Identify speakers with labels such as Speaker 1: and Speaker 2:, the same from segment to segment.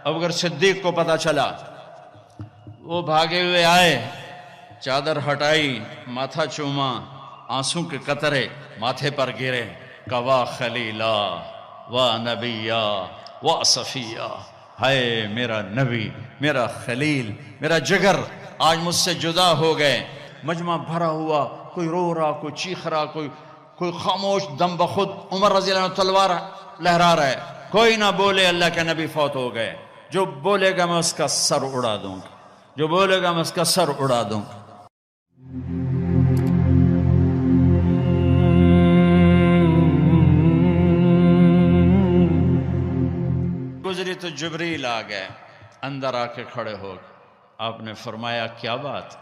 Speaker 1: ابو بکر صدیق کو پتہ چلا، وہ بھاگے ہوئے آئے، چادر ہٹائی، ماتھا چوما، آنسوں کے قطرے ماتھے پر گرے، کوا خلیلا و نبیا و صفیہ، ہائے میرا نبی، میرا خلیل، میرا جگر آج مجھ سے جدا ہو گئے۔ مجمع بھرا ہوا، کوئی رو رہا، کوئی چیخ رہا، کوئی خاموش، دم بخود عمر رضی اللہ عنہ تلوار لہرا رہا ہے، کوئی نہ بولے اللہ کے نبی فوت ہو گئے۔ جو بولے گا میں اس کا سر اڑا دوں گا، جو بولے گا میں اس کا سر اڑا دوں گا۔ گزری تو جبریل آ گئے، اندر آ کے کھڑے ہو گئے۔ آپ نے فرمایا کیا بات؟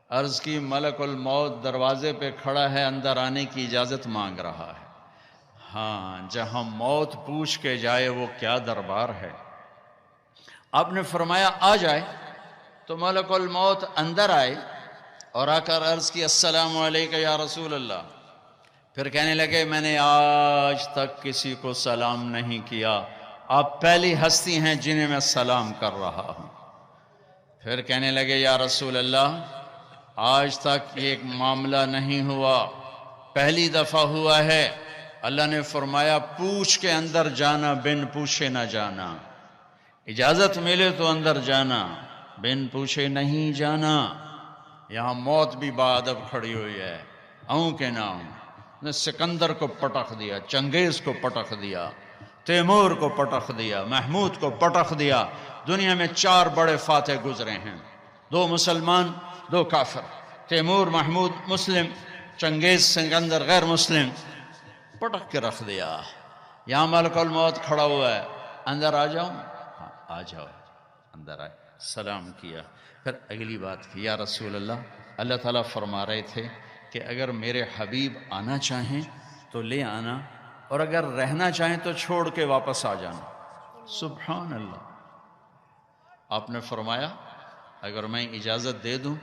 Speaker 1: عرض کی ملک الموت دروازے پہ کھڑا ہے، اندر آنے کی اجازت مانگ رہا ہے۔ ہاں، جہاں موت پوچھ کے جائے وہ کیا دربار ہے۔ آپ نے فرمایا آ جائے، تو ملک الموت اندر آئے اور آ کر عرض کی السلام علیکم یا رسول اللہ۔ پھر کہنے لگے میں نے آج تک کسی کو سلام نہیں کیا، آپ پہلی ہستی ہیں جنہیں میں سلام کر رہا ہوں۔ پھر کہنے لگے یا رسول اللہ آج تک یہ ایک معاملہ نہیں ہوا، پہلی دفعہ ہوا ہے۔ اللہ نے فرمایا پوچھ کے اندر جانا، بن پوچھے نہ جانا، اجازت ملے تو اندر جانا، بن پوچھے نہیں جانا۔ یہاں موت بھی بادب کھڑی ہوئی ہے، آؤں کہ نہ آؤں۔ نے سکندر کو پٹخ دیا، چنگیز کو پٹخ دیا، تیمور کو پٹخ دیا، محمود کو پٹخ دیا۔ دنیا میں 4 بڑے فاتح گزرے ہیں، 2 مسلمان 2 کافر، تیمور محمود مسلم، چنگیز سکندر غیر مسلم، پٹخ کے رکھ دیا۔ یہاں ملک الموت کھڑا ہوا ہے، اندر آ جاؤں؟ ہاں آ جاؤ۔ اندر آئے، سلام کیا، پھر اگلی بات کی یا رسول اللہ، اللہ تعالیٰ فرما رہے تھے کہ اگر میرے حبیب آنا چاہیں تو لے آنا، اور اگر رہنا چاہیں تو چھوڑ کے واپس آ جانا۔ سبحان اللہ۔ آپ نے فرمایا اگر میں اجازت دے دوں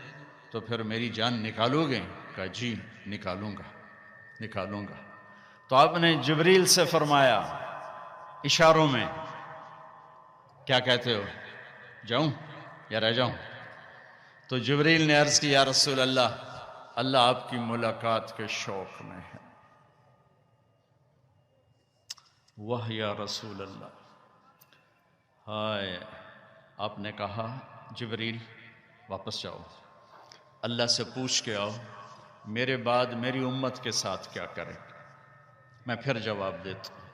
Speaker 1: تو پھر میری جان نکالو گے؟ کہا جی نکالوں گا۔ تو آپ نے جبریل سے فرمایا اشاروں میں، کیا کہتے ہو، جاؤں یا رہ جاؤں؟ تو جبریل نے عرض کی یا رسول اللہ، اللہ آپ کی ملاقات کے شوق میں ہے۔ واہ یا رسول اللہ، ہائے۔ آپ نے کہا جبریل واپس جاؤ، اللہ سے پوچھ کے آؤ میرے بعد میری امت کے ساتھ کیا کریں، میں پھر جواب دیتا ہوں۔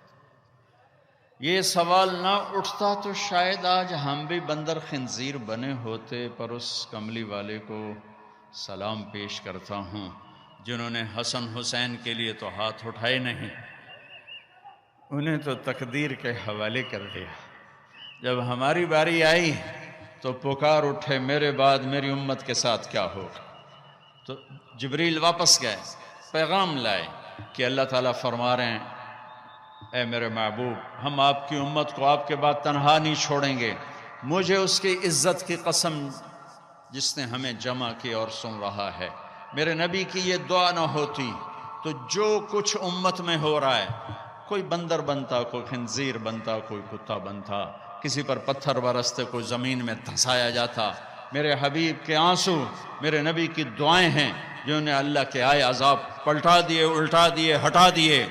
Speaker 1: یہ سوال نہ اٹھتا تو شاید آج ہم بھی بندر خنزیر بنے ہوتے، پر اس کملی والے کو سلام پیش کرتا ہوں جنہوں نے حسن حسین کے لیے تو ہاتھ اٹھائے نہیں، انہیں تو تقدیر کے حوالے کر دیا۔ جب ہماری باری آئی تو پکار اٹھے میرے بعد میری امت کے ساتھ کیا ہوگا۔ تو جبریل واپس گئے، پیغام لائے کہ اللہ تعالیٰ فرما رہے ہیں اے میرے محبوب، ہم آپ کی امت کو آپ کے بعد تنہا نہیں چھوڑیں گے۔ مجھے اس کی عزت کی قسم جس نے ہمیں جمع کی اور سن رہا ہے، میرے نبی کی یہ دعا نہ ہوتی تو جو کچھ امت میں ہو رہا ہے، کوئی بندر بنتا، کوئی خنزیر بنتا، کوئی کتا بنتا، کسی پر پتھر برستے، کوئی زمین میں دھسایا جاتا۔ میرے حبیب کے آنسو میرے نبی کی دعائیں ہیں جنہوں نے اللہ کے آئے عذاب پلٹا دیے، الٹا دیے، ہٹا دیے۔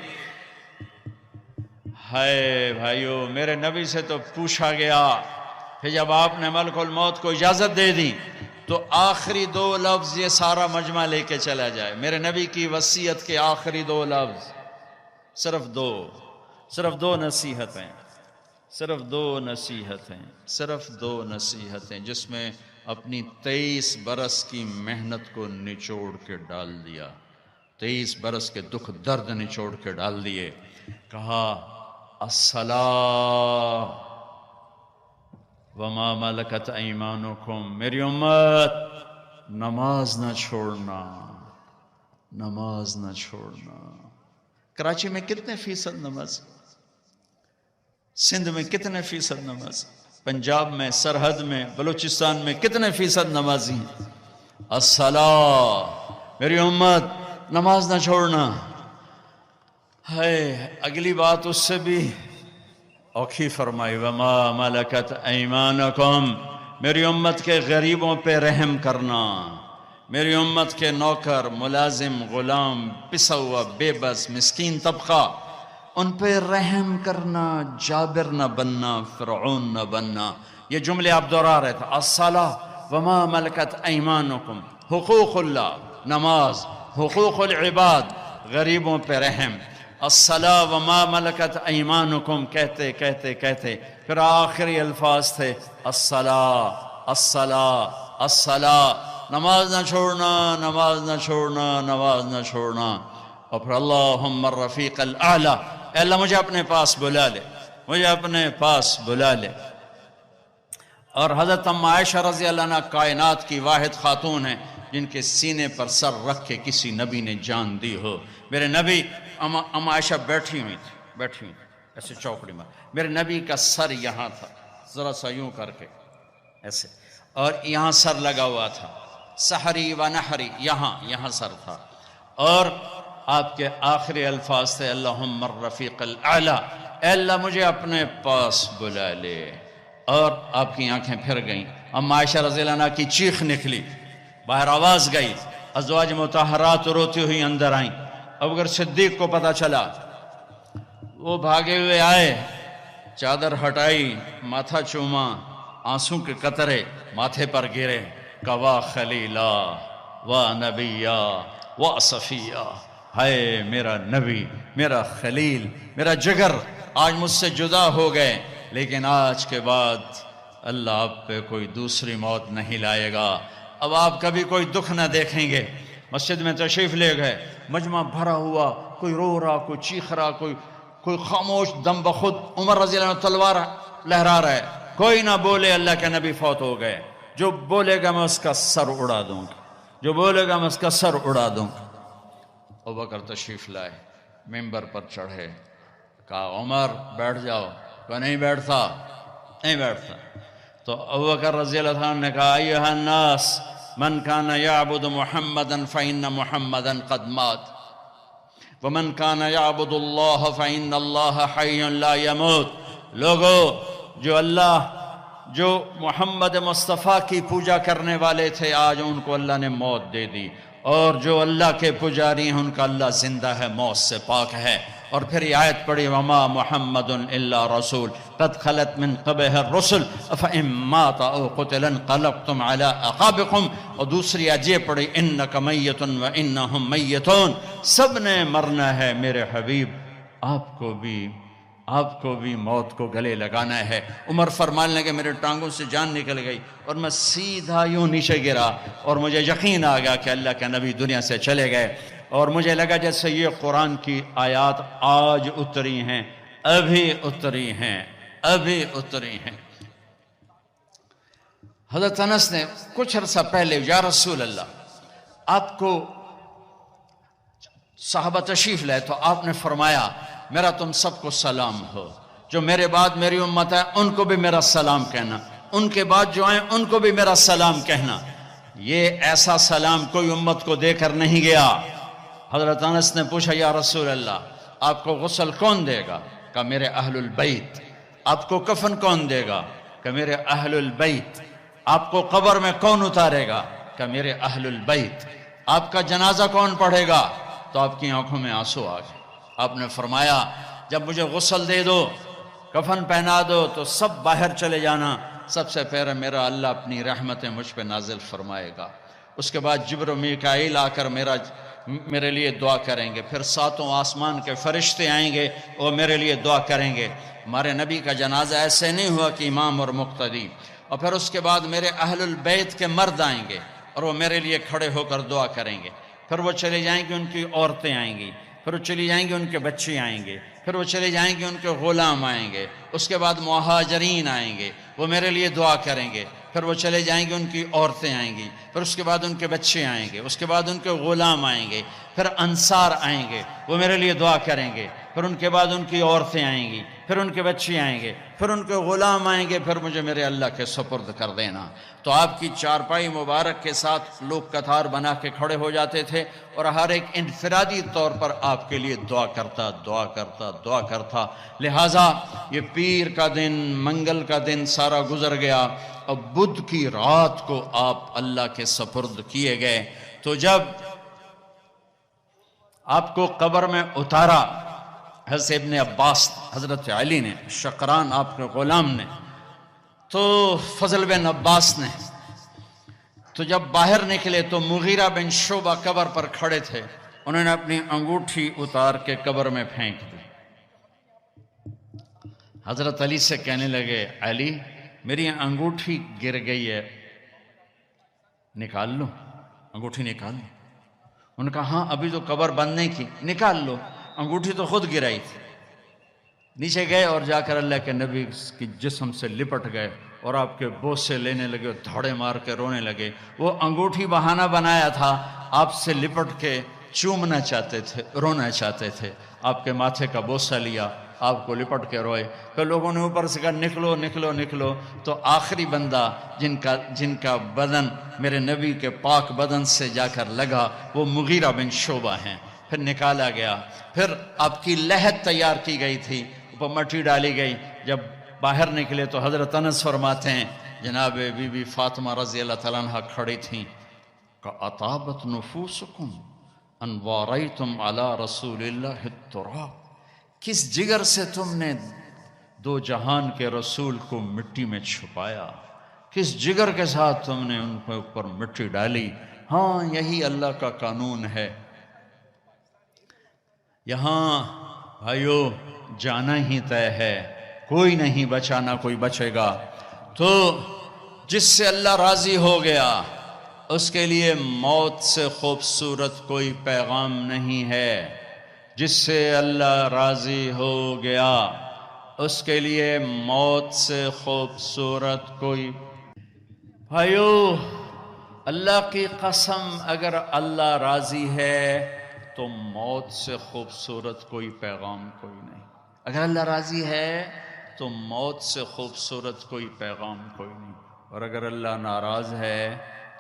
Speaker 1: ہائے بھائیو، میرے نبی سے تو پوچھا گیا، پھر جب آپ نے ملک الموت کو اجازت دے دی تو آخری 2 لفظ یہ سارا مجمع لے کے چلا جائے، میرے نبی کی وصیت کے آخری 2 لفظ، صرف 2 نصیحتیں، صرف 2 نصیحتیں جس میں اپنی 23 برس کی محنت کو نچوڑ کے ڈال دیا، 23 برس کے دکھ درد نچوڑ کے ڈال دیے۔ کہا الصلاۃ وما ملکت ایمانکم، میری امت نماز نہ چھوڑنا، نماز نہ چھوڑنا۔ کراچی میں کتنے فیصد نماز، سندھ میں کتنے فیصد نماز، پنجاب میں، سرحد میں، بلوچستان میں کتنے فیصد نمازی ہیں؟ الصلاۃ، میری امت نماز نہ چھوڑنا۔ ہے اگلی بات اس سے بھی اوکھی فرمائی وما ملکت ایمانکم، میری امت کے غریبوں پہ رحم کرنا، میری امت کے نوکر، ملازم، غلام، پسا ہوا، بے بس، مسکین طبقہ، ان پہ رحم کرنا، جابر نہ بننا، فرعون نہ بننا۔ یہ جملے آپ دہرا رہے تھے، الصلاۃ وما ملکت ایمانکم، حقوق اللہ، نماز، حقوق العباد، غریبوں پہ رحم، الصلاۃ وما ملکت ایمانکم، کہتے کہتے کہتے پھر آخری الفاظ تھے الصلاۃ الصلاۃ الصلاۃ، نماز نہ چھوڑنا، نماز نہ چھوڑنا، نماز نہ چھوڑنا۔ اور پھر اللہم الرفیق الاعلی، اے اللہ مجھے اپنے پاس بلا لے، مجھے اپنے پاس بلا لے۔ اور حضرت ام عائشہ رضی اللہ عنہ کائنات کی واحد خاتون ہیں جن کے سینے پر سر رکھ کے کسی نبی نے جان دی ہو۔ میرے نبی، ام عائشہ بیٹھی ہوئی تھی ایسے چوکڑی میں، میرے نبی کا سر یہاں تھا، ذرا سا یوں کر کے ایسے، اور یہاں سر لگا ہوا تھا، سحری و نحری، یہاں سر تھا، اور آپ کے آخری الفاظ تھے اللہم الرفیق الاعلی، اے اللہ مجھے اپنے پاس بلا لے۔ اور آپ کی آنکھیں پھر گئیں، اما عائشہ رضی اللہ عنہ کی چیخ نکلی، باہر آواز گئی، ازواج مطہرات روتی ہوئی اندر آئیں۔ ابوبکر صدیق کو پتہ چلا، وہ بھاگے ہوئے آئے، چادر ہٹائی، ماتھا چوما، آنسوں کے قطرے ماتھے پر گرے، کوا خلیلا و نبیا و صفیہ، ہائے میرا نبی، میرا خلیل، میرا جگر آج مجھ سے جدا ہو گئے، لیکن آج کے بعد اللہ آپ پہ کوئی دوسری موت نہیں لائے گا، اب آپ کبھی کوئی دکھ نہ دیکھیں گے۔ مسجد میں تشریف لے گئے، مجمع بھرا ہوا، کوئی رو رہا، کوئی چیخ رہا، کوئی خاموش، دم بخود عمر رضی اللہ عنہ تلوار لہرا رہا ہے، کوئی نہ بولے اللہ کے نبی فوت ہو گئے، جو بولے گا میں اس کا سر اڑا دوں گا، جو بولے گا میں اس کا سر اڑا دوں گا۔ ابوبکر تشریف لائے، ممبر پر چڑھے، کہا عمر بیٹھ جاؤ، کہ نہیں بیٹھتا، تو ابوبکر رضی اللہ عنہ نے کہا ایھا الناس من کان یعبد محمدا فإن محمدا قد مات ومن کان یعبد اللہ فإن اللہ حی لا یموت، لوگو جو محمد مصطفیٰ کی پوجا کرنے والے تھے آج ان کو اللہ نے موت دے دی، اور جو اللہ کے پجاری ہیں ان کا اللہ زندہ ہے، موت سے پاک ہے۔ اور پھر یہ آیت پڑھی وما محمد الا رسول قد خلت من قبلہ الرسل افإن مات او قتل انقلبتم علی اعقابکم، اور دوسری آیت یہ پڑھی انک میت وانہم میتون، سب نے مرنا ہے میرے حبیب، آپ کو بھی موت کو گلے لگانا ہے۔ عمر فرمانے لگے میرے ٹانگوں سے جان نکل گئی اور میں سیدھا یوں نیچے گرا، اور مجھے یقین آ گیا کہ اللہ کے نبی دنیا سے چلے گئے، اور مجھے لگا جیسے یہ قرآن کی آیات آج اتری ہیں، ابھی اتری ہیں۔ حضرت انس نے کچھ عرصہ پہلے یا رسول اللہ، آپ کو صحابہ تشریف لائے تو آپ نے فرمایا میرا تم سب کو سلام ہو، جو میرے بعد میری امت ہے ان کو بھی میرا سلام کہنا، ان کے بعد جو آئیں ان کو بھی میرا سلام کہنا۔ یہ ایسا سلام کوئی امت کو دے کر نہیں گیا۔ حضرت انس نے پوچھا یا رسول اللہ آپ کو غسل کون دے گا؟ کہا میرے اہل البیت۔ آپ کو کفن کون دے گا؟ کہ میرے اہل البیت۔ آپ کو قبر میں کون اتارے گا؟ کہ میرے اہل البیت۔ آپ کا جنازہ کون پڑھے گا؟ تو آپ کی آنکھوں میں آنسو آ گئے۔ آپ نے فرمایا جب مجھے غسل دے دو، کفن پہنا دو تو سب باہر چلے جانا، سب سے پہلے میرا اللہ اپنی رحمتیں مجھ پہ نازل فرمائے گا، اس کے بعد جبر و میکائیل آ کر میرے لیے دعا کریں گے، پھر ساتوں آسمان کے فرشتے آئیں گے اور میرے لیے دعا کریں گے۔ ہمارے نبی کا جنازہ ایسے نہیں ہوا کہ امام اور مقتدی، اور پھر اس کے بعد میرے اہل البیت کے مرد آئیں گے اور وہ میرے لیے کھڑے ہو کر دعا کریں گے، پھر وہ چلے جائیں گے، ان کی عورتیں آئیں گی، پھر وہ چلی جائیں گے، ان کے بچے آئیں گے، پھر وہ چلے جائیں گے، ان کے غلام آئیں گے، اس کے بعد مہاجرین آئیں گے، وہ میرے لیے دعا کریں گے، پھر وہ چلے جائیں گے، ان کی عورتیں آئیں گی، پھر اس کے بعد ان کے بچے آئیں گے، اس کے بعد ان کے غلام آئیں گے، پھر انصار آئیں گے، وہ میرے لیے دعا کریں گے، پھر ان کے بعد ان کی عورتیں آئیں گی، پھر ان کے بچے آئیں گے، پھر ان کے غلام آئیں گے، پھر مجھے میرے اللہ کے سپرد کر دینا۔ تو آپ کی چارپائی مبارک کے ساتھ لوگ قطار بنا کے کھڑے ہو جاتے تھے، اور ہر ایک انفرادی طور پر آپ کے لیے دعا کرتا۔ لہٰذا یہ پیر کا دن، منگل کا دن سارا گزر گیا، اب بدھ کی رات کو آپ اللہ کے سپرد کیے گئے۔ تو جب آپ کو قبر میں اتارا حضرت ابن عباس، حضرت علی نے، شقران آپ کے غلام نے، تو فضل بن عباس نے، تو جب باہر نکلے تو مغیرہ بن شعبہ قبر پر کھڑے تھے، انہوں نے اپنی انگوٹھی اتار کے قبر میں پھینک دی۔ حضرت علی سے کہنے لگے، علی میری انگوٹھی گر گئی ہے، نکال لو، انگوٹھی نکال لو۔ انہوں نے کہا ہاں ابھی تو قبر بند نہیں کی، نکال لو، انگوٹھی تو خود گرائی تھی۔ نیچے گئے اور جا کر اللہ کے نبی کی جسم سے لپٹ گئے اور آپ کے بوسے لینے لگے، دھڑے مار کے رونے لگے۔ وہ انگوٹھی بہانہ بنایا تھا، آپ سے لپٹ کے چومنا چاہتے تھے، رونا چاہتے تھے، آپ کے ماتھے کا بوسہ لیا، آپ کو لپٹ کے روئے۔ پھر لوگوں نے اوپر سے کہا نکلو نکلو نکلو، تو آخری بندہ جن کا بدن میرے نبی کے پاک بدن سے جا کر لگا وہ مغیرہ بن شعبہ ہیں۔ پھر نکالا گیا، پھر آپ کی لحد تیار کی گئی تھی، اوپر مٹی ڈالی گئی۔ جب باہر نکلے تو حضرت انس فرماتے ہیں جناب بی بی فاطمہ رضی اللہ تعالیٰ عنہ کھڑی تھیں، کہ اطابت نفوسکم ان واریتم علی رسول اللہ التراب، کس جگر سے تم نے دو جہان کے رسول کو مٹی میں چھپایا، کس جگر کے ساتھ تم نے ان کے اوپر مٹی ڈالی۔ ہاں یہی اللہ کا قانون ہے، یہاں بھائیو جانا ہی طے ہے، کوئی نہیں بچا، نہ کوئی بچے گا۔ تو جس سے اللہ راضی ہو گیا اس کے لیے موت سے خوبصورت کوئی پیغام نہیں ہے، جس سے اللہ راضی ہو گیا اس کے لیے موت سے خوبصورت کوئی، بھائیو اللہ کی قسم اگر اللہ راضی ہے تو موت سے خوبصورت کوئی پیغام کوئی نہیں۔ اگر اللہ راضی ہے تو موت سے خوبصورت کوئی پیغام کوئی نہیں، اور اگر اللہ ناراض ہے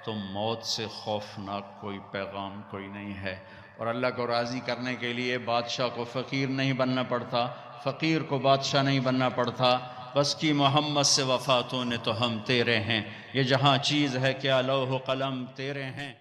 Speaker 1: تو موت سے خوفناک کوئی پیغام کوئی نہیں ہے۔ اور اللہ کو راضی کرنے کے لیے بادشاہ کو فقیر نہیں بننا پڑتا، فقیر کو بادشاہ نہیں بننا پڑتا، بس کی محمد سے وفاتوں نے تو ہم تیرے ہیں، یہ جہاں چیز ہے کیا لوح و قلم تیرے ہیں۔